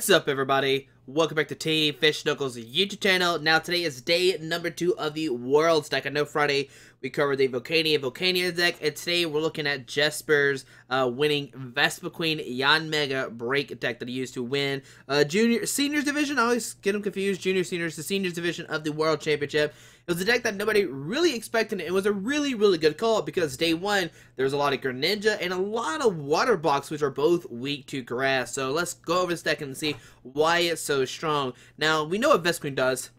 What's up, everybody? Welcome back to Team Fish Knuckles YouTube channel. Now, today is day number 2 of the Worlds deck. I know Friday we covered the Volcania deck, and today we're looking at Jesper's winning Vespiquen Yanmega Break deck that he used to win Seniors Division. I always get them confused. Junior, Seniors, the Seniors Division of the World Championship. It was a deck that nobody really expected. It was a really good call because day 1, there was a lot of Greninja and a lot of Water Box, which are both weak to grass. So let's go over this deck and see why it's so strong. Now, we know what Vespiquen does.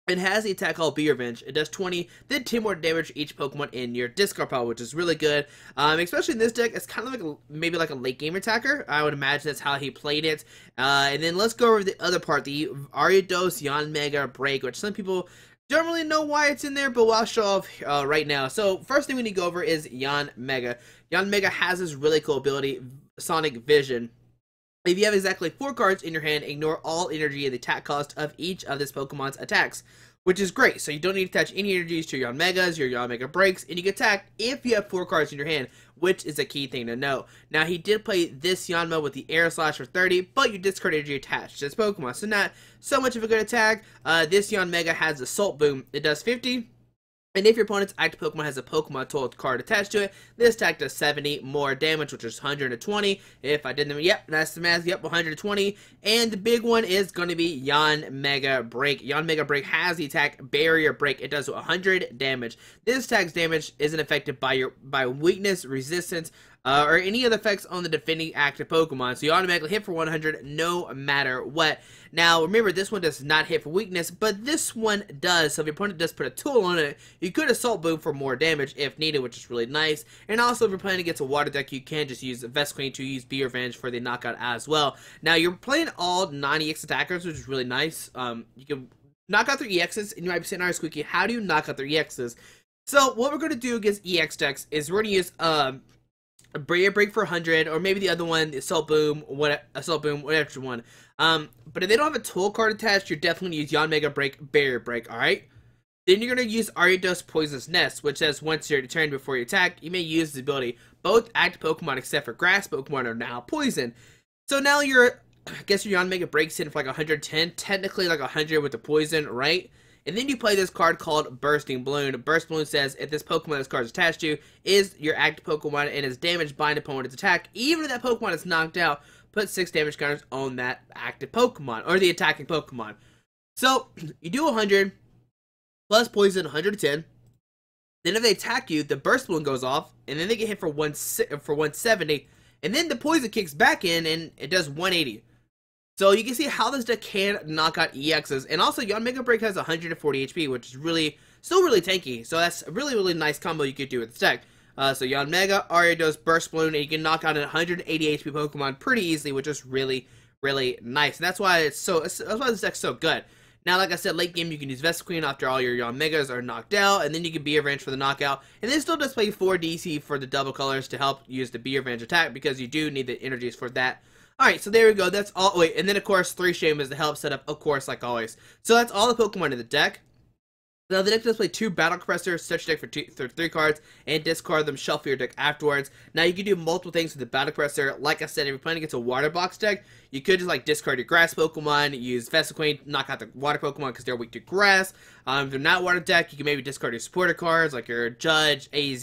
It has the attack called Be Revenge. It does 20, then 10 more damage to each Pokemon in your discard pile, which is really good. Especially in this deck, it's kind of like maybe like a late game attacker. I would imagine that's how he played it. And then let's go over the other part, the Ariados Yanmega Break, which some people don't really know why it's in there, but I'll show off right now. So first thing we need to go over is Yanmega. Yanmega has this really cool ability, Sonic Vision. If you have exactly 4 cards in your hand, ignore all energy and the attack cost of each of this Pokemon's attacks, which is great. So you don't need to attach any energies to your Yanmegas, your Yanmega Breaks, and you can attack if you have 4 cards in your hand, which is a key thing to know. Now, he did play this Yanma with the Air Slash for 30, but you discard energy attached to this Pokemon, so not so much of a good attack. This Yanmega has Assault Boom. It does 50. And if your opponent's active Pokemon has a Pokemon Toll card attached to it, this attack does 70 more damage, which is 120. If I didn't, yep, that's the math, yep, 120. And the big one is going to be Yanmega Break. Yanmega Break has the attack Barrier Break. It does 100 damage. This attack's damage isn't affected by weakness, resistance, or any other effects on the defending active Pokemon. So you automatically hit for 100 no matter what. Now, remember, this one does not hit for weakness, but this one does. So if your opponent does put a tool on it, you could Assault Boom for more damage if needed, which is really nice. And also, if you're playing against a water deck, you can just use Vespiquen to use Be Revenge for the knockout as well. Now, you're playing all non-EX attackers, which is really nice. You can knock out their EXs, and you might be saying, alright, Squeaky, how do you knock out their EXs? So, what we're going to do against EX decks is we're going to use a Barrier Break for 100, or maybe the other one, Assault Boom, whatever you want. But if they don't have a tool card attached, you're definitely going to use Yanmega Break, Barrier Break, alright? Then you're going to use Ariados Poisonous Nest, which says once your turn before you attack, you may use this ability. Both active Pokemon except for grass Pokemon are now poisoned. So now I guess your Yanmega Breaks in for like 110, technically like 100 with the poison, right? And then you play this card called Bursting Balloon. Burst Balloon says if this Pokemon this card is attached to is your active Pokemon and is damaged by an opponent's attack, even if that Pokemon is knocked out, put 6 damage counters on that active Pokemon, or the attacking Pokemon. So, you do 100, plus poison, 110. Then if they attack you, the Burst Balloon goes off, and then they get hit for 170, and then the poison kicks back in, and it does 180. So you can see how this deck can knock out EXs, and also Yanmega Break has 140 HP, which is still really tanky. So that's a really nice combo you could do with this deck. So Yanmega, Ariados, Burst Balloon, and you can knock out a 180 HP Pokemon pretty easily, which is really nice. And that's why that's why this deck's so good. Now, like I said, late game you can use Vespiquen after all your Yanmegas are knocked out, and then you can Be Revenge for the knockout, and then still display 4 DC for the double colors to help use the Be Revenge attack because you do need the energies for that. Alright, so there we go, that's all, wait, and then of course 3 Shamas to help set up, of course, like always. So that's all the Pokemon in the deck. Now the deck does play 2 Battle Compressors, search deck for 3 cards, and discard them, shuffle your deck afterwards. Now you can do multiple things with the Battle Compressor. Like I said, if you're playing against a Water Box deck, you could just like discard your Grass Pokemon, use Vespiquen, knock out the Water Pokemon because they're weak to Grass. If they're not Water deck, you can maybe discard your supporter cards like your Judge, AZ,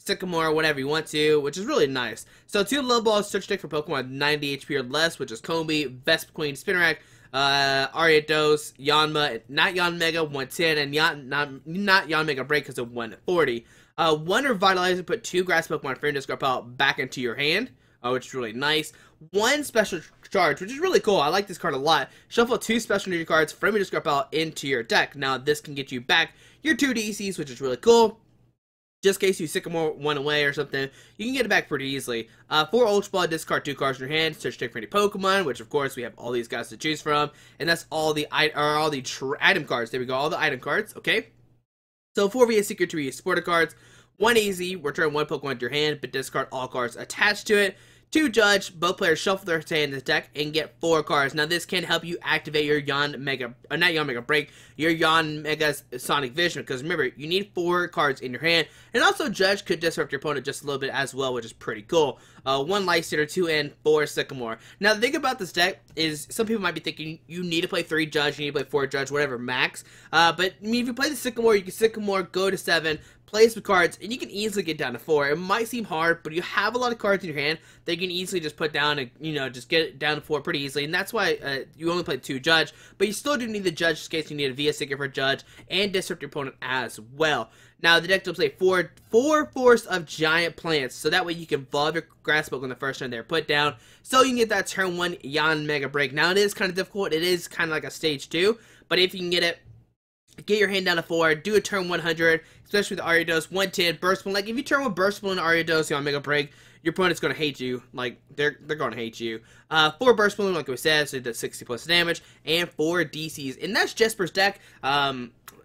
Sycamore, whatever you want to, which is really nice. So 2 low balls, search deck for Pokemon 90 HP or less, which is Combee, Vespiquen, Spinarak, Ariados, Yanma, not Yanmega, 110, and not Yanmega Break because of 140. 1 Revitalizer, put 2 grass Pokemon from your discard pile back into your hand, which is really nice. 1 Special Charge, which is really cool. I like this card a lot. Shuffle 2 Special Energy cards from your discard pile into your deck. Now this can get you back your 2 DCs, which is really cool. Just in case you Sycamore 1 away or something, you can get it back pretty easily. 4 Ultra Ball, discard 2 cards in your hand, search deck for any Pokemon, which of course we have all these guys to choose from, and that's all the item cards. There we go, all the item cards, okay? So 4 via Secret 2 supporter cards, 1 easy, return 1 Pokemon to your hand, but discard all cards attached to it. 2 Judge, both players shuffle their hand in this deck and get 4 cards. Now this can help you activate your Yanmega, not Yanmega Break, your Yanmega's Sonic Vision, because remember, you need 4 cards in your hand, and also Judge could disrupt your opponent just a little bit as well, which is pretty cool. 1 Lysander, 2 and 4 Sycamore. Now the thing about this deck is some people might be thinking you need to play 3 Judge, you need to play 4 Judge, whatever max. But I mean, if you play the Sycamore, you can Sycamore, go to 7, play some cards, and you can easily get down to 4. It might seem hard, but you have a lot of cards in your hand that you can easily just put down and, you know, just get it down to 4 pretty easily. And that's why you only play 2 Judge, but you still do need the Judge in case you need a VS Seeker for Judge and disrupt your opponent as well. Now the deck will play four Force of Giant Plants, so that way you can evolve your Grass Book on the first turn they're put down, so you can get that turn 1 Yanmega break. Now it is kind of difficult, it is kind of like a stage 2, but if you can get it, get your hand down to 4, do a turn 100, especially with the Ariados, 110, Burst Balloon. Like, if you turn 1 Burst Balloon Ariados, Yanmega break, your opponent's going to hate you. Like, they're going to hate you. 4 Burst Balloon, like we said, so it does 60 plus damage, and 4 DCs. And that's Jesper's deck.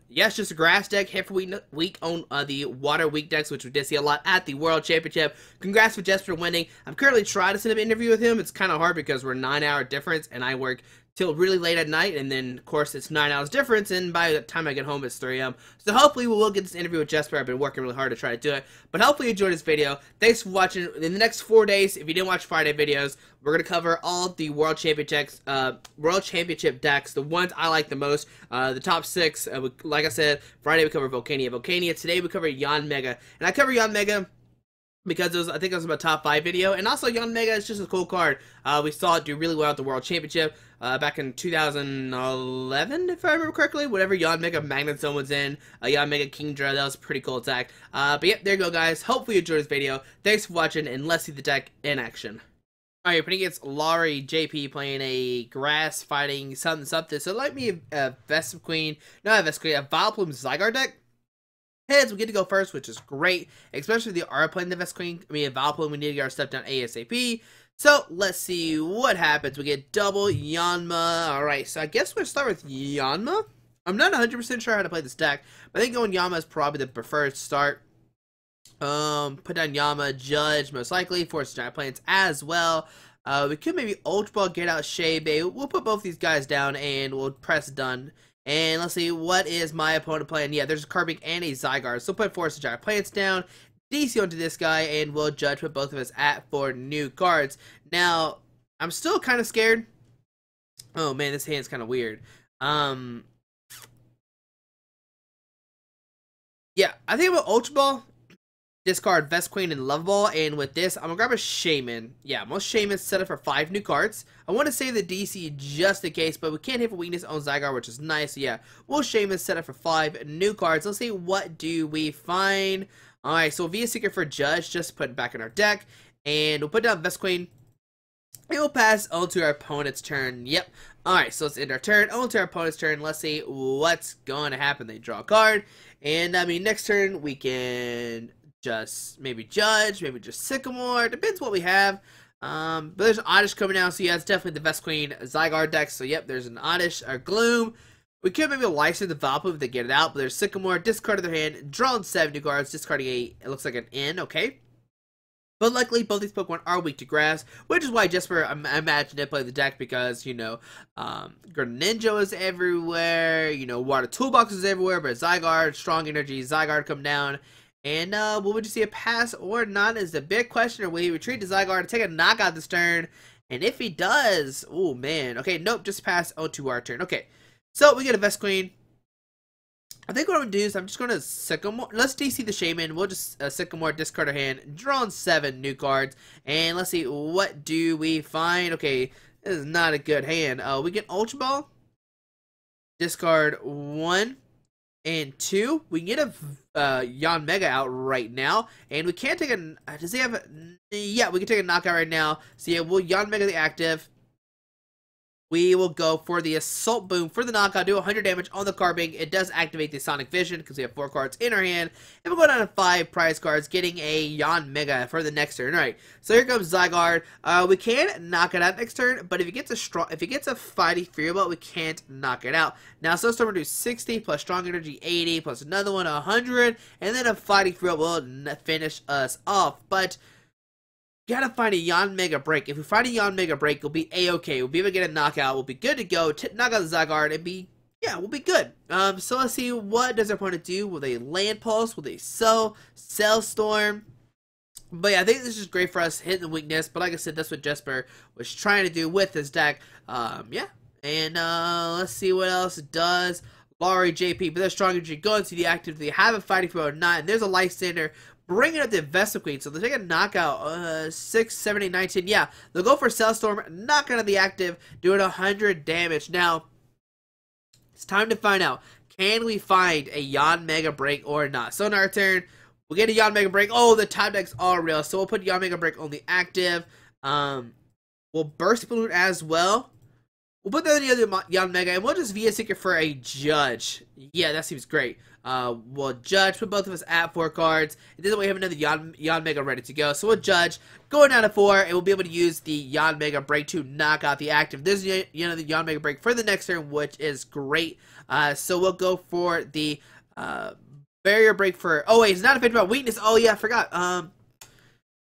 Yes, just a grass deck, hit for weak on the water weak decks, which we did see a lot at the World Championship. Congrats for Jesper winning. I'm currently trying to set up an interview with him. It's kind of hard because we're 9-hour difference, and I work till really late at night, and then of course it's 9 hours difference, and by the time I get home it's 3 a.m. So hopefully we will get this interview with Jesper. I've been working really hard to try to do it, but hopefully you enjoyed this video. Thanks for watching. In the next 4 days, if you didn't watch Friday videos, we're gonna cover all the World Championship decks, the ones I like the most, the top 6. Like I said, Friday we cover Volcania. Today we cover Yanmega, and I cover Yanmega because I think it was my top 5 video, and also Yanmega is just a cool card. We saw it do really well at the World Championship back in 2011, if I remember correctly. Whatever Yanmega Magnet Zone was in, Yanmega Kingdra, that was a pretty cool attack. But yeah, there you go, guys. Hopefully you enjoyed this video. Thanks for watching, and let's see the deck in action. Alright, you're playing against Laurie JP, playing a grass fighting something. So like me a Vespiquen, not a Vespiquen, a Vileplume Zygarde deck. Heads, we get to go first, which is great, especially if they are playing the Vespiquen. I mean, Vileplume, we need to get our stuff down ASAP. So, let's see what happens. We get double Yanma. Alright, so I guess we're going to start with Yanma. I'm not 100% sure how to play this deck, but I think going Yanma is probably the preferred start. Put down Yanma, Judge, most likely, Force Giant Plants as well. We could maybe Ultra Ball, get out Shaybe. We'll put both these guys down, and we'll press done. And let's see, what is my opponent playing? Yeah, there's a Carbink and a Zygarde. So put Force Giant Plants down, DC onto this guy, and we'll Judge put both of us at 4 new cards. Now, I'm still kind of scared. Oh man, this hand's kind of weird. Yeah, I think about Ultra Ball, discard Vespiquen and Love Ball, and with this, I'm gonna grab a Shaymin. Yeah, most Shaymins set up for 5 new cards. I want to save the DC just in case, but we can't hit for weakness on Zygarde, which is nice. So yeah, we'll Shaymin set up for 5 new cards. Let's see, what do we find? Alright, so VS Seeker for Judge, just put it back in our deck, and we'll put down Vespiquen. It will pass on to our opponent's turn. Yep. Alright, so let's end our turn. On to our opponent's turn. Let's see what's going to happen. They draw a card, and I mean, next turn we can just maybe Judge, maybe just Sycamore, depends what we have. But there's an Oddish coming out, so yeah, it's definitely the Vespiquen Zygarde deck. So yep, there's an Oddish or Gloom. We could maybe Lysander the Vileplume if they get it out, but there's Sycamore, discard of their hand, drawing 7 new cards, discarding it looks like an N, okay. But luckily, both these Pokemon are weak to grass, which is why Jesper, I imagine, did play the deck because, you know, Greninja is everywhere, you know, Water Toolbox is everywhere, but Zygarde, Strong Energy, Zygarde come down. And will we just see a pass or not is the big question. Or will he retreat to Zygarde and take a knockout this turn? And if he does, oh man. Okay, nope, just pass onto our turn. Okay, so we get a Vespiquen. I think what I'm going to do is I'm just going to Sycamore. Let's DC the Shaymin. We'll just Sycamore, discard our hand, draw on 7 new cards. And let's see, what do we find? Okay, this is not a good hand. We get Ultra Ball, discard 1 and 2. We can get a Yanmega out right now, and we can't take a. Does he have a? Yeah, we can take a knockout right now. So yeah, we'll Yanmega the active. We will go for the Assault Boom for the knockout, do 100 damage on the Carbink. It does activate the Sonic Vision because we have 4 cards in our hand. And we'll go down to 5 prize cards, getting a Yanmega for the next turn. Alright, so here comes Zygarde. We can knock it out next turn, but if it gets a fighty Fury, we can't knock it out. Now, so we're going to do 60 plus Strong Energy 80 plus another one 100, and then a fighting Fury will finish us off. But gotta find a Yanmega break. If we find a Yanmega break, we'll be a-okay. We'll be able to get a knockout. We'll be good to go. Knock out the Zygarde and yeah, we'll be good. So let's see, what does our opponent do? Will they Land Pulse? Will they Cell Storm? But yeah, I think this is great for us hitting the weakness. But like I said, that's what Jesper was trying to do with this deck. Yeah. And let's see what else it does. Laurie, JP, but they're strong energy. Go into the active. They have a fighting for 9. There's a Lysander. Bringing up the Investment Queen. So they take a knockout. 6, 7, 8, 9, 10. Yeah. They'll go for Cellstorm. Knock out of the active. Doing 100 damage. Now, it's time to find out. Can we find a Yanmega Break or not? So in our turn, we'll get a Yanmega Break. Oh, the top decks are real. So we'll put Yanmega Break on the active. We'll Burst Balloon as well. We'll put that in the other Yanmega, and we'll just VS Seeker for a Judge. Yeah, that seems great. We'll Judge, put both of us at 4 cards. And then we have another Yanmega ready to go. So we'll Judge, going down to 4, and we'll be able to use the Yanmega Break to knock out the active. This is the Yanmega Break for the next turn, which is great. So we'll go for the Barrier Break for... Oh, wait, it's not affected by weakness. Oh, yeah, I forgot.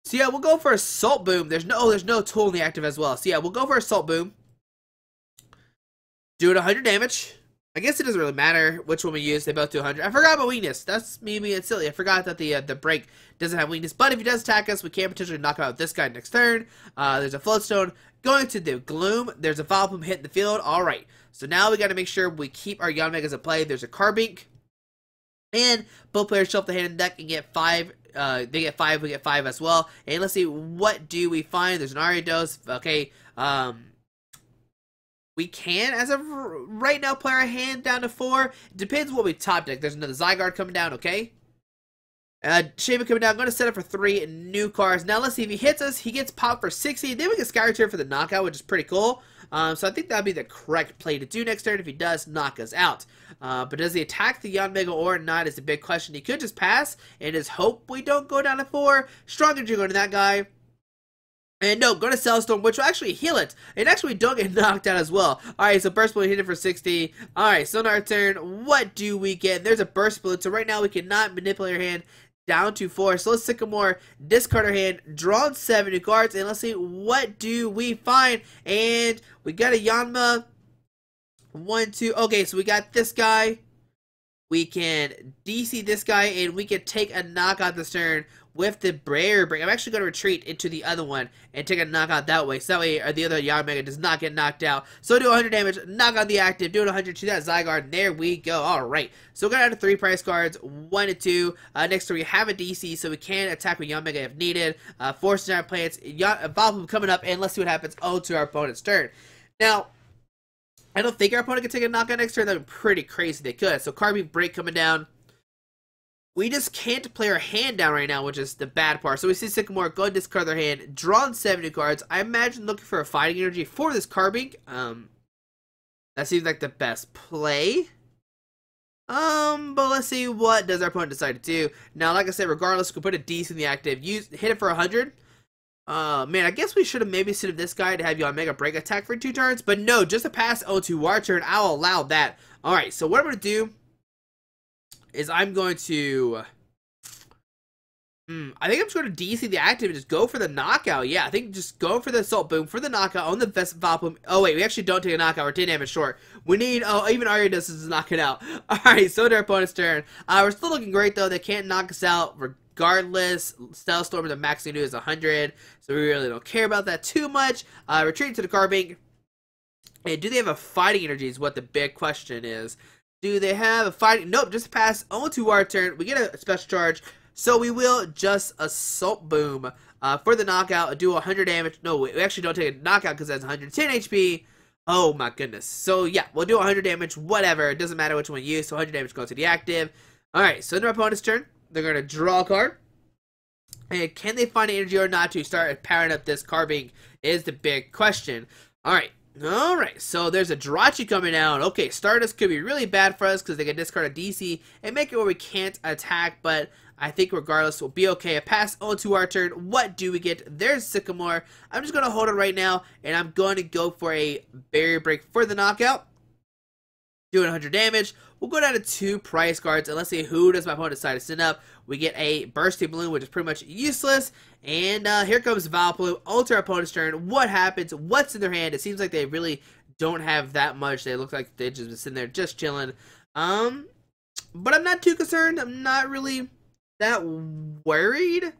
So yeah, we'll go for Assault Boom. There's no tool in the active as well. So yeah, we'll go for Assault Boom. Do it 100 damage. I guess it doesn't really matter which one we use. They both do 100. I forgot about weakness. That's me being silly. I forgot that the break doesn't have weakness. But if he does attack us, we can potentially knock out this guy next turn. There's a Floatstone going to the Gloom. There's a Vileplume hitting the field. All right. So now we got to make sure we keep our Yanmegas in play. There's a Carbink. And both players shelf the hand in deck and get 5. They get 5. We get 5 as well. And let's see, what do we find? There's an Ariados. Okay. We can, as of right now, play our hand down to 4. It depends what we top deck. There's another Zygarde coming down, okay? Shaman coming down. I'm going to set up for 3 new cards. Now, let's see. If he hits us, he gets popped for 60. Then we get Sky Return for the knockout, which is pretty cool. So I think that would be the correct play to do next turn if he does knock us out. But does he attack the Yanmega or not is a big question. He could just pass and just hope we don't go down to 4. Strong energy going to that guy. And no, go to Cellstorm, which will actually heal it. And actually don't get knocked out as well. Alright, so Burst Balloon hit it for 60. Alright, so on our turn, what do we get? There's a Burst Balloon. So right now we cannot manipulate our hand down to 4. So let's Sycamore, discard our hand, draw 7 new cards, and let's see what do we find. And we got a Yanma. 1, 2. Okay, so we got this guy. We can DC this guy, and we can take a knockout this turn with the Barrier Break. I'm actually going to retreat into the other one and take a knockout that way. So that way the other Yanmega does not get knocked out. So do 100 damage, knock out the active, do 100 to that Zygarde. There we go. Alright. So we're going to add 3 price cards, 1 and 2. Next turn we have a DC, so we can attack with Yanmega if needed. Force Giant Plants, Vileplume coming up, and let's see what happens to our opponent's turn. Now, I don't think our opponent can take a knockout next turn. That would be pretty crazy. They could. So Carbink Break coming down. We just can't play our hand down right now, which is the bad part. So we see Sycamore, go and discard their hand, draw 7 new cards. I imagine looking for a fighting energy for this Carbink. That seems like the best play. But let's see what does our opponent decide to do. Now, like I said, regardless, we can put a DC in the active, hit it for 100. Man, I guess we should have maybe suited this guy to have Yanmega Break attack for 2 turns. But no, just a pass to our turn, I'll allow that. Alright, so what I'm going to do is I'm going to... I think I'm just going to DC the active and just go for the knockout. Yeah, I think just go for the Assault Boom for the knockout on the Vileplume. Oh, wait, we actually don't take a knockout. We're 10 damage short. We need... Oh, even Ariados is knocking out. Alright, so their opponent's turn. We're still looking great, though. They can't knock us out regardless. Cellstorm, the max they do is 100. So we really don't care about that too much. Retreat to the Carbink. And do they have a fighting energy is what the big question is. Do they have a fighting... Nope, just pass on to our turn. We get a special charge. So we will just Assault Boom for the knockout. Do 100 damage. No, we actually don't take a knockout because that's 110 HP. Oh my goodness. So yeah, we'll do 100 damage. Whatever. It doesn't matter which one you use. So 100 damage goes to the active. Alright, so in our opponent's turn, they're going to draw a card. And can they find energy or not to start powering up this Carbink is the big question. Alright. Alright, so there's a Jirachi coming down. Okay, Stardust could be really bad for us because they can discard a DC and make it where we can't attack, but I think regardless we'll be okay. A pass on to our turn. What do we get? There's Sycamore. I'm just going to hold it right now, and I'm going to go for a Barrier Break for the knockout. Doing 100 damage. We'll go down to 2 price cards, and let's see who does my opponent decide to send up. We get a Bursting Balloon, which is pretty much useless. And here comes Vileplume. Onto our opponent's turn. What happens? What's in their hand? It seems like they really don't have that much. They look like they've just been sitting there just chilling. But I'm not too concerned. I'm not really that worried.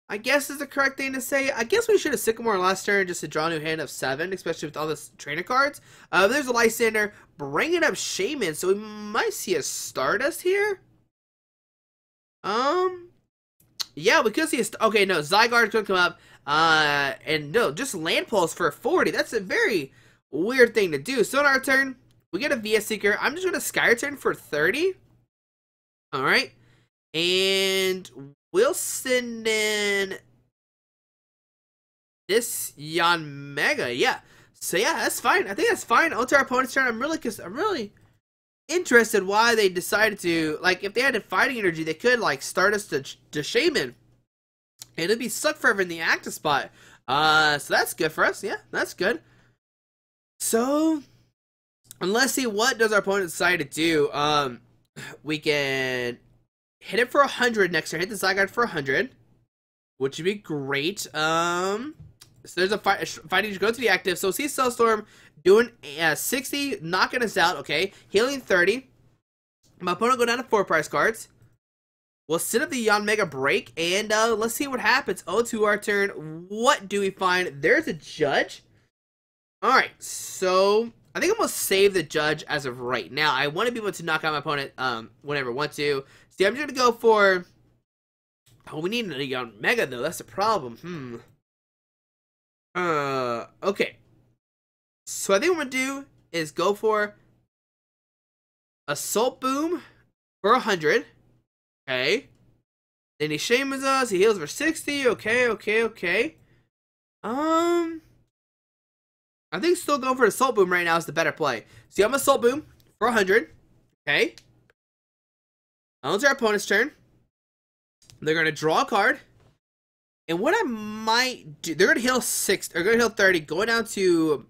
I guess is the correct thing to say. I guess we should have Sycamore last turn just to draw a new hand of 7, especially with all this trainer cards. There's a Lysander bringing up Shaman, so we might see a Stardust here. Yeah, we could see a... Okay, no, Zygarde's gonna come up. And no, just Land Pulse for 40. That's a very weird thing to do. So on our turn, we get a VS Seeker. I'm just gonna Sky Return for 30. Alright. And we'll send in this Yanmega. Yeah. So yeah, that's fine. I think that's fine. On to our opponent's turn. I'm really interested why they decided to, like, if they had a fighting energy, they could like start us to Shaman. And it'd be Suck Forever in the active spot. So that's good for us. Yeah, that's good. So let's see, what does our opponent decide to do? We can hit it for 100 next turn. Hit the Zygarde for 100, which would be great. So there's a fighting to go to the active. So see Cellstorm doing 60, knocking us out. Okay, healing 30. My opponent go down to 4 price cards. We'll set up the Yanmega break, and let's see what happens. Oh, to our turn. What do we find? There's a Judge. Alright, so I think I'm going to save the Judge as of right now. I want to be able to knock out my opponent whenever I want to. See, I'm just going to go for... Oh, we need a Yanmega, though. That's the problem. Okay. So I think what I'm going to do is go for Assault Boom for 100. Okay. Then he Shamans us. He heals for 60. Okay. I think still going for Assault Boom right now is the better play. So I'm Assault Boom for 100. Okay. On to our opponent's turn. They're going to draw a card. And what I might do, they're going to heal 6, or going to heal 30, going down to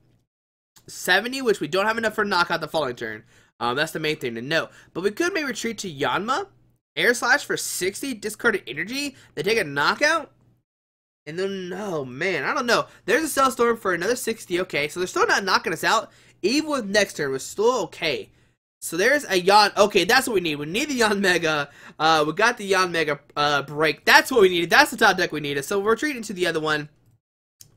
70, which we don't have enough for knockout the following turn. That's the main thing to know. But we could maybe retreat to Yanma. Air Slash for 60, discarded energy. They take a knockout. And then, oh man, I don't know. There's a Cellstorm for another 60. Okay, so they're still not knocking us out. Even with next turn, we're still okay. So there's a Yan. Okay, that's what we need. We need the Yanmega. We got the Yanmega break. That's what we needed. That's the top deck we needed. So we're retreating to the other one.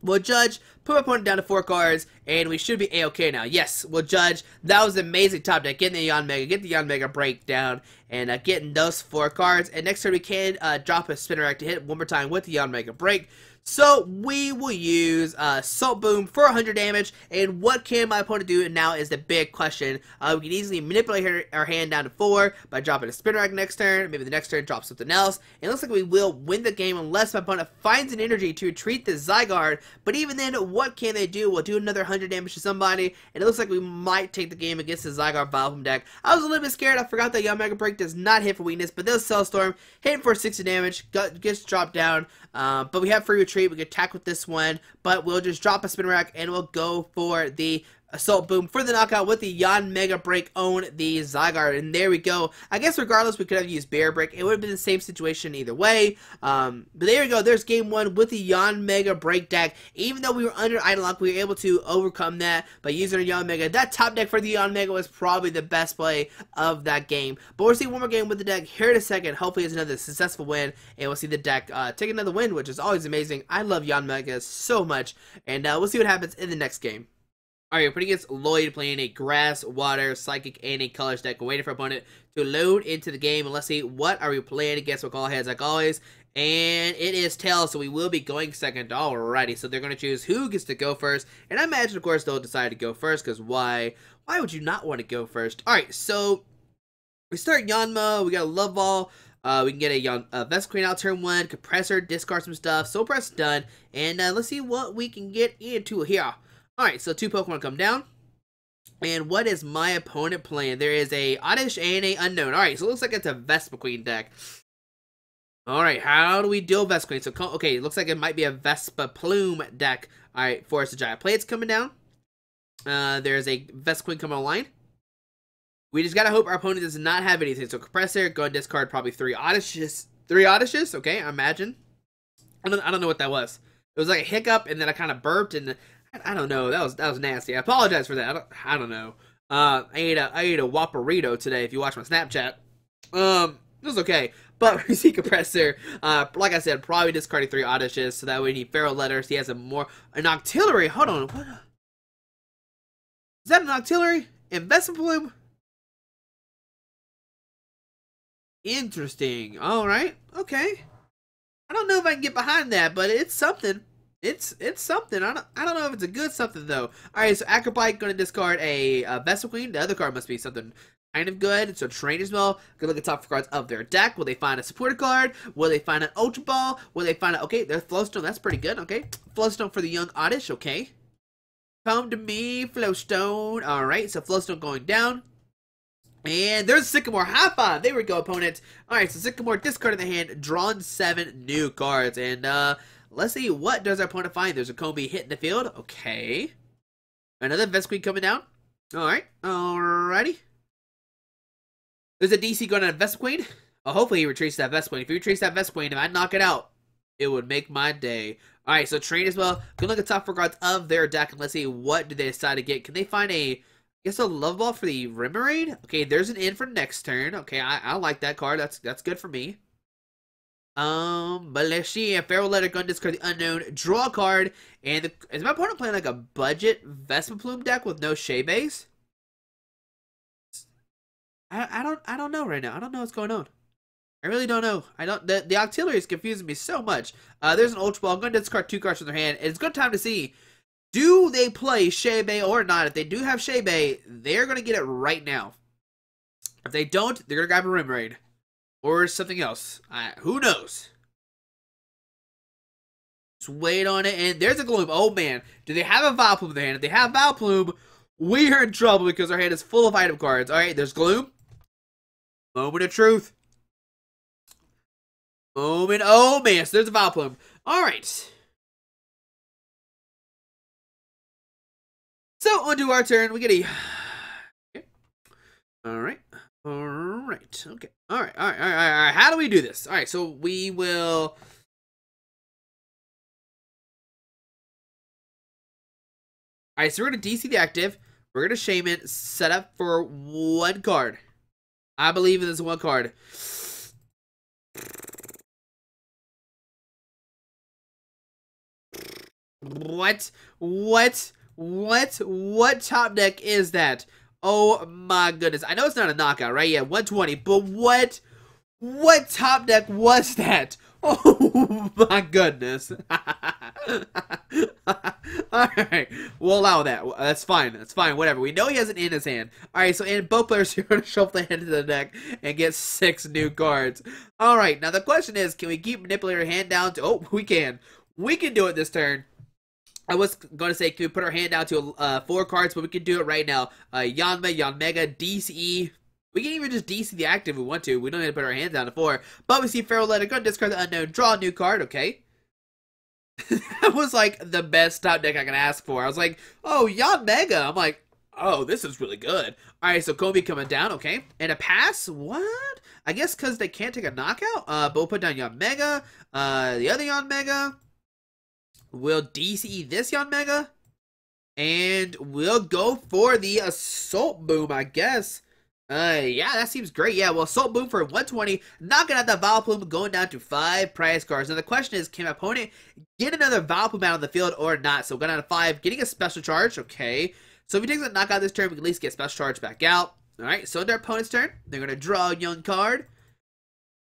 We'll Judge, put my opponent down to 4 cards, and we should be A-okay now. Yes, we'll Judge. That was an amazing top deck. Getting the Yanmega, get the Yanmega breakdown, and getting those 4 cards. And next turn we can drop a Spinarak to hit one more time with the Yanmega break. So we will use Salt Boom for 100 damage. And what can my opponent do now is the big question. We can easily manipulate our hand down to 4 by dropping a Spinarak next turn. Maybe the next turn drop something else. It looks like we will win the game unless my opponent finds an energy to retreat the Zygarde. But even then, what can they do? We'll do another 100 damage to somebody. And it looks like we might take the game against the Zygarde Vileplume deck. I was a little bit scared. I forgot that Yanmega break does not hit for weakness. But this Cellstorm hitting for 60 damage. Gets dropped down. But we have free retreat. We can attack with this one, but we'll just drop a Spinarak and we'll go for the Assault Boom for the knockout with the Yanmega break on the Zygarde. And there we go. I guess regardless, we could have used Bear Break. It would have been the same situation either way. But there we go. There's game 1 with the Yanmega break deck. Even though we were under Item Lock, we were able to overcome that by using our Yanmega. That top deck for the Yanmega was probably the best play of that game. But we'll see one more game with the deck here in a second. Hopefully it's another successful win, and we'll see the deck take another win, which is always amazing. I love Yanmega so much, and we'll see what happens in the next game. Alright, we're putting against Lloyd, playing a Grass, Water, Psychic, and a Colors deck. We're waiting for our opponent to load into the game. And let's see, what are we playing against? We'll call heads like always. And it is Tails, so we will be going second. Alrighty, so they're going to choose who gets to go first. And I imagine, of course, they'll decide to go first, because why? Why would you not want to go first? Alright, so we start Yanma. We got a Love Ball. We can get a Vespiquen out turn 1, Compressor, discard some stuff, Soul Press done. And let's see what we can get into here. Alright, so 2 Pokemon come down. And what is my opponent playing? There is a Oddish and a Unknown. Alright, so it looks like it's a Vespiquen deck. Alright, how do we deal with Vespiquen? So, okay, it looks like it might be a Vileplume deck. Alright, Forest of Giant Plates coming down. There's a Vespiquen coming online. We just gotta hope our opponent does not have anything. So, Compressor, go and discard probably 3 Oddishes. 3 Oddishes? Okay, I imagine. I don't know what that was. It was like a hiccup, and then I kind of burped, and I don't know. That was nasty. I apologize for that. I don't know. I ate a Whopperito today. If you watch my Snapchat. It was okay. But we see Compressor, like I said, probably discarding 3 Odysseus, so that way he need Feral Letters. He has an Octillery. Hold on, what? Is that an Octillery? Investment Plume? Interesting. Alright, okay. I don't know if I can get behind that, but it's something. It's something. I don't know if it's a good something though. Alright, so Acrobite gonna discard a Vessel Queen. The other card must be something kind of good. So Trainer's Mill, gonna look at top 4 cards of their deck. Will they find a supporter card? Will they find an Ultra Ball? Will they find okay, there's Flowstone, that's pretty good, okay. Flowstone for the young Oddish, okay. Come to me, Flowstone. Alright, so Flowstone going down. And there's Sycamore. High five. There we go, opponent. Alright, so Sycamore discarded the hand, drawn 7 new cards. And let's see, what does our opponent find? There's a Combi hitting the field. Okay. Another Vespiquen coming down. Alright. Alrighty. There's a DC going on a Vespiquen. Hopefully he retrieves that Vespiquen. If he retrieves that Vespiquen, if I knock it out, it would make my day. Alright, so Train as well. Good look at top 4 cards of their deck. And let's see, what do they decide to get? Can they find a Love Ball for the Remoraid? Okay, there's an in for next turn. Okay, I like that card. That's good for me. But let's see. A Feral Letter, gun discard the unknown, draw a card, and is my opponent playing like a budget Vespa Plume deck with no Shea base? I don't know right now. I don't know what's going on. I really don't know. The Octillery is confusing me so much. There's an Ultra Ball. I'm going to discard 2 cards from their hand. It's good time to see, do they play Shea Bay or not? If they do have Shea Bay, they're going to get it right now. If they don't, they're going to grab a Remoraid. Or something else. Who knows? Just wait on it. And there's a Gloom. Oh, man. Do they have a Vileplume in their hand? If they have Vileplume, we are in trouble because our hand is full of item cards. Alright, there's Gloom. Moment of truth. Moment. Oh, man. So there's a Vileplume. Alright. So, on to our turn. We get a... Okay. Alright. Alright. Okay. Alright. Alright. How do we do this? Alright, so we will... Alright, so we're going to DC the active. We're going to Shaman, set up for 1 card. I believe in this 1 card. What? What top deck is that? Oh my goodness. I know it's not a knockout, right? Yeah, 120. But what top deck was that? Oh my goodness. Alright, we'll allow that. That's fine. That's fine. Whatever. We know he has an in his hand. Alright, so and both players are going to shuffle the hand into the deck and get 6 new cards. Alright, now the question is, can we keep Manipulator hand down to... Oh, we can. We can do it this turn. I was going to say, can we put our hand down to 4 cards, but we can do it right now. Yanma, Yanmega, DCE. We can even just DC the active if we want to. We don't need to put our hands down to 4. But we see Feral Letter, go discard the unknown, draw a new card, okay. That was like the best top deck I can ask for. I was like, oh, Yanmega. I'm like, oh, this is really good. Alright, so Kobe coming down, okay. And a pass? What? I guess because they can't take a knockout? But we'll put down Yanmega. The other Yanmega. We'll DCE this Yanmega. And we'll go for the Assault Boom, I guess. Yeah, that seems great. Yeah, well, Assault Boom for 120, knocking out that Vileplume, going down to 5 prize cards. Now, the question is, can my opponent get another Vileplume out on the field or not? So, going down to 5, getting a special charge, okay. So, if he takes a knockout this turn, we can at least get special charge back out. Alright, so, their opponent's turn, they're going to draw a young card.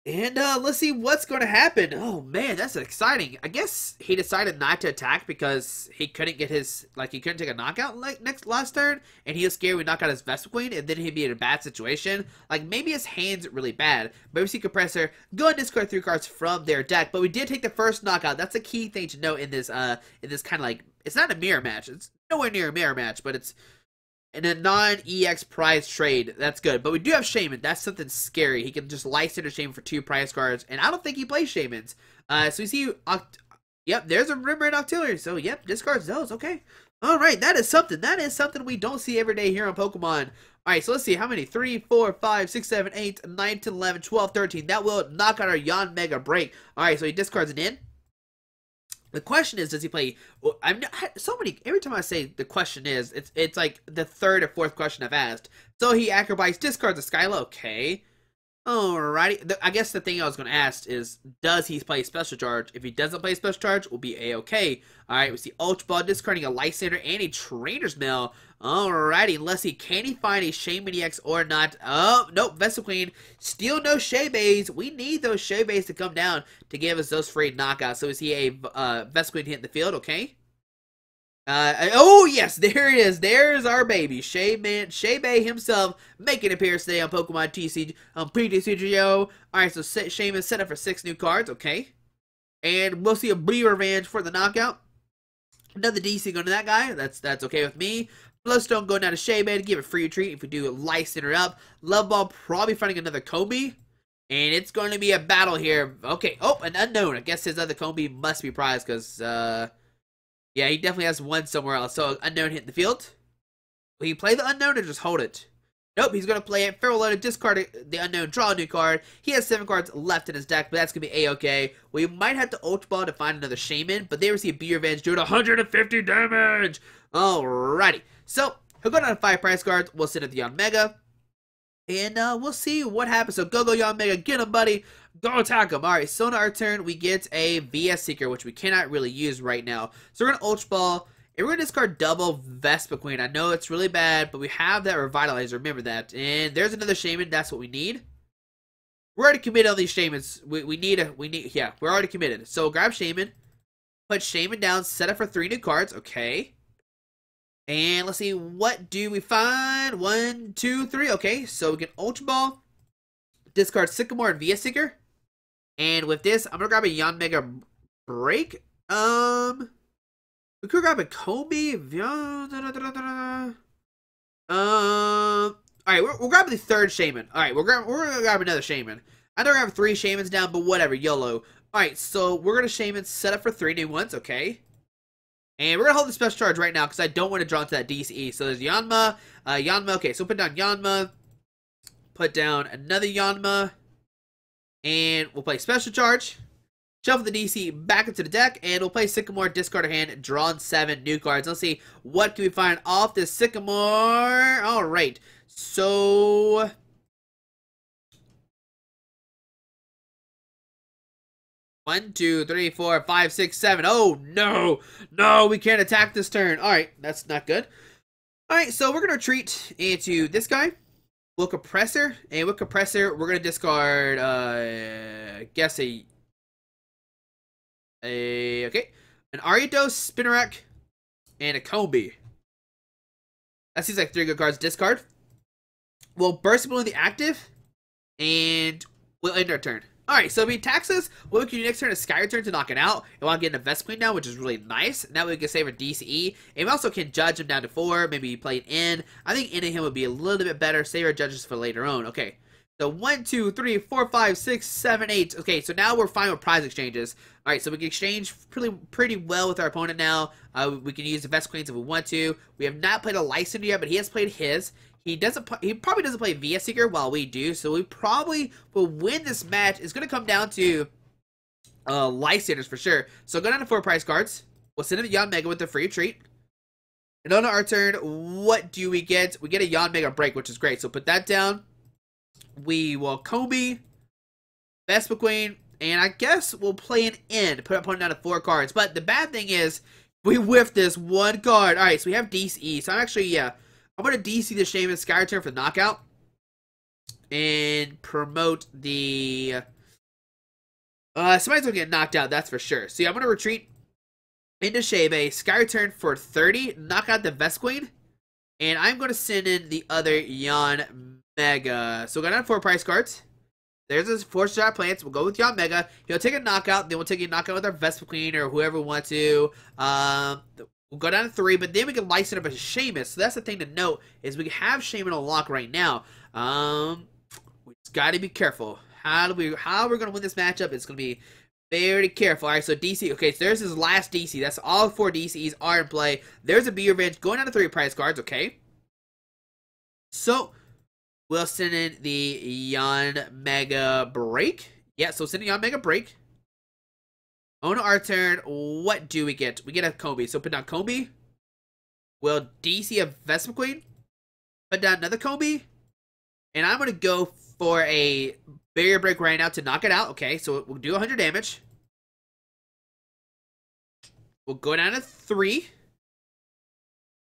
And, let's see what's going to happen. Oh, man, that's exciting. I guess he decided not to attack because he couldn't get his, like, he couldn't take a knockout like last turn. And he was scared we knock out his Vespiquen, and then he'd be in a bad situation. Like, maybe his hand's really bad. But we see Compressor go and discard 3 cards from their deck. But we did take the first knockout. That's a key thing to note in this kind of, like, it's not a mirror match. It's nowhere near a mirror match, but it's in a non-EX prize trade. That's good. But we do have Shaman. That's something scary. He can just license a Shaman for 2 prize cards. And I don't think he plays Shamans. So we see... Yep, there's a Rimmer and Octillery. So, yep, discards those. Okay. Alright, that is something. That is something we don't see every day here on Pokemon. Alright, so let's see. How many? 3, 4, 5, 6, 7, 8, 9, 10, 11, 12, 13. That will knock out our Yanmega break. Alright, so he discards an in. The question is, does he play? Well, so many. Every time I say the question is, it's like the 3rd or 4th question I've asked. So he acrobates, discards a Skyla. Okay. Alrighty. I guess the thing I was going to ask is, does he play Special Charge? If he doesn't play Special Charge, we'll be A-okay. Alright, we see Ultra Ball discarding a Lysander and a Trainer's Mail. Alrighty, let's see. Can he find a Shaman EX or not? Oh, nope. Vespiquen. Still no Shaybays. We need those Shaybays to come down to give us those free knockouts. So we see a Vespiquen hitting the field, okay? Oh yes, there it is. There's our baby, Shaybay himself, making an appearance today on Pokemon TC, PTCGO. Alright, so Shayman set up for 6 new cards, okay. And we'll see a Bee Revenge for the knockout. Another DC going to that guy, that's okay with me. Bloodstone going down to Shaybay to give a free treat if we do Lysander up. Love Ball probably finding another Kobe. And it's going to be a battle here. Okay, oh, an unknown. I guess his other Kobe must be prized because, yeah, he definitely has one somewhere else. So, unknown hitting the field. Will he play the unknown or just hold it? Nope, he's going to play it. Feral Loaded, discard the unknown, draw a new card. He has 7 cards left in his deck, but that's going to be A-okay. We might have to Ultra Ball to find another Shaman, but they receive Bee Revenge doing 150 damage. Alrighty. So, he'll go down to 5 prize cards. We'll send it to Yanmega. And we'll see what happens. So, go Yanmega. Get him, buddy. Go attack him. Alright, so on our turn, we get a VS Seeker, which we cannot really use right now. So, we're going to Ultra Ball. And we're going to discard double Vespiquen. I know it's really bad, but we have that Revitalizer. Remember that. And there's another Shaman. That's what we need. We're already committed on these Shamans. Yeah, we're already committed. So grab Shaman. Put Shaman down. Set up for 3 new cards. Okay. And let's see. What do we find? 1, 2, 3. Okay. So we can Ultra Ball. Discard Sycamore and VS Seeker. And with this, I'm going to grab a Yanmega Break. We could grab a Kobe. Alright, we're grabbing the 3rd Shaman. Alright, we're gonna grab another Shaman. I know I have 3 Shamans down, but whatever, YOLO. Alright, so we're gonna Shaman set up for 3 new ones, okay. And we're gonna hold the special charge right now because I don't want to draw into that DCE. So there's Yanma. Okay, so put down Yanma. Put down another Yanma. And we'll play special charge. Shuffle the DC back into the deck, and we'll play Sycamore, discard a hand, draw 7 new cards. Let's see, what can we find off this Sycamore? Alright, so... 1, 2, 3, 4, 5, 6, 7. Oh, no! No, we can't attack this turn. Alright, that's not good. Alright, so we're going to retreat into this guy. We'll Compressor, and with Compressor, we're going to discard, guess okay, an Ariados, Spinarak, and a Kobe. That seems like 3 good cards. Discard. We'll Burst Balloon the active, and we'll end our turn. Alright, so if he attacks us, what we can do next turn is Sky Return to knock it out. And we'll get a Vespiquen down, which is really nice. Now we can save our DCE. And we also can judge him down to 4, maybe play an in. I think ending him would be a little bit better. Save our judges for later on. Okay. So 1, 2, 3, 4, 5, 6, 7, 8. Okay, so now we're fine with prize exchanges. Alright, so we can exchange pretty well with our opponent now. We can use the Vespiquen if we want to. We have not played a Lysander yet, but he has played his. He probably doesn't play VS Seeker while we do, so we probably will win this match. It's going to come down to Lysanders for sure. So go down to 4 prize cards. We'll send him Yanmega with a free treat. And on our turn, what do we get? We get a Yanmega Break, which is great. So put that down. We will Kobe, Vespiquen, and I guess we'll play an end. Put our opponent down to 4 cards. But the bad thing is, we whiffed this 1 card. Alright, so we have DCE. So I'm actually, yeah, I'm going to DC the Shaman Sky Return for the knockout. And promote the... somebody's going to get knocked out, that's for sure. So yeah, I'm going to retreat into Shaybay, Sky Return for 30, knock out the Vespiquen. And I'm going to send in the other Yanmega. So we got down 4 prize cards. There's his 4-star plants. We'll go with Yanmega. He'll take a knockout. Then we'll take a knockout with our Vespiquen or whoever we want to. We'll go down to 3, but then we can license up a Shaman. So that's the thing to note, is we have Shaman on lock right now. We just got to be careful. How are we going to win this matchup? It's going to be very careful. Alright, so DC. Okay, so there's his last DC. That's all 4 DCs are in play. There's a Bee Revenge going down to 3 prize cards. Okay. So, we'll send in the Yanmega Break. Yeah, so send in Yanmega Break. On our turn, what do we get? We get a Kobe. So put down Kobe. We'll DC a Vespiquen. Put down another Kobe. And I'm going to go for a barrier break right now to knock it out. Okay, so we'll do 100 damage. We'll go down to 3.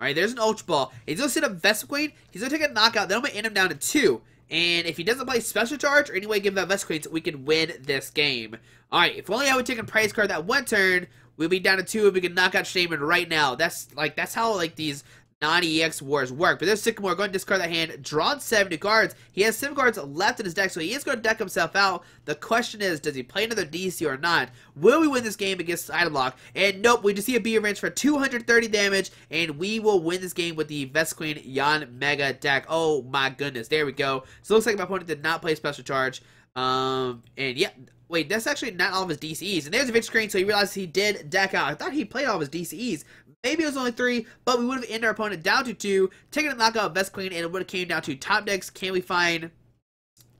Alright, there's an Ultra Ball. He's going to set up Vespiquen. He's going to take a knockout. Then I'm going to end him down to 2. And if he doesn't play Special Charge or any way give that Vespiquen, we can win this game. Alright, if only I would take a Prize card that one turn, we'll be down to 2 and we can knock out Shaman right now. That's how these non-EX wars work. But there's Sycamore. Go ahead and discard that hand. Drawn 70 cards. He has 7 cards left in his deck, so he is going to deck himself out. The question is, does he play another DC or not? Will we win this game against Item Lock? And nope, we just see a B range for 230 damage, and we will win this game with the Vespiquen Yanmega deck. Oh my goodness, there we go. So it looks like my opponent did not play Special Charge. And yeah, wait, that's actually not all of his DCEs. And there's a victory screen, so he realized he did deck out. I thought he played all of his DCEs. Maybe it was only 3, but we would have ended our opponent down to 2, taking a knockout of Vespiquen, and it would have came down to top decks. Can we find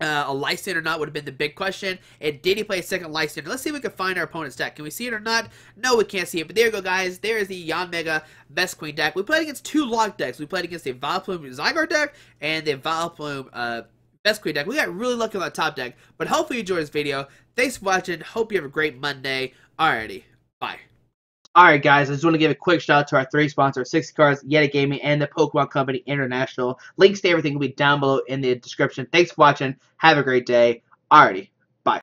a Lycan or not would have been the big question. And did he play a second Lycan? Let's see if we can find our opponent's deck. Can we see it or not? No, we can't see it. But there you go, guys. There is the Yanmega Vespiquen deck. We played against 2 lock decks. We played against the Vileplume Zygarde deck and the Vileplume Vespiquen deck. We got really lucky on that top deck. But hopefully you enjoyed this video. Thanks for watching. Hope you have a great Monday. Alrighty. Bye. Alright guys, I just want to give a quick shout out to our 3 sponsors, 60 Cards, Yeti Gaming, and the Pokemon Company International. Links to everything will be down below in the description. Thanks for watching. Have a great day. Alrighty.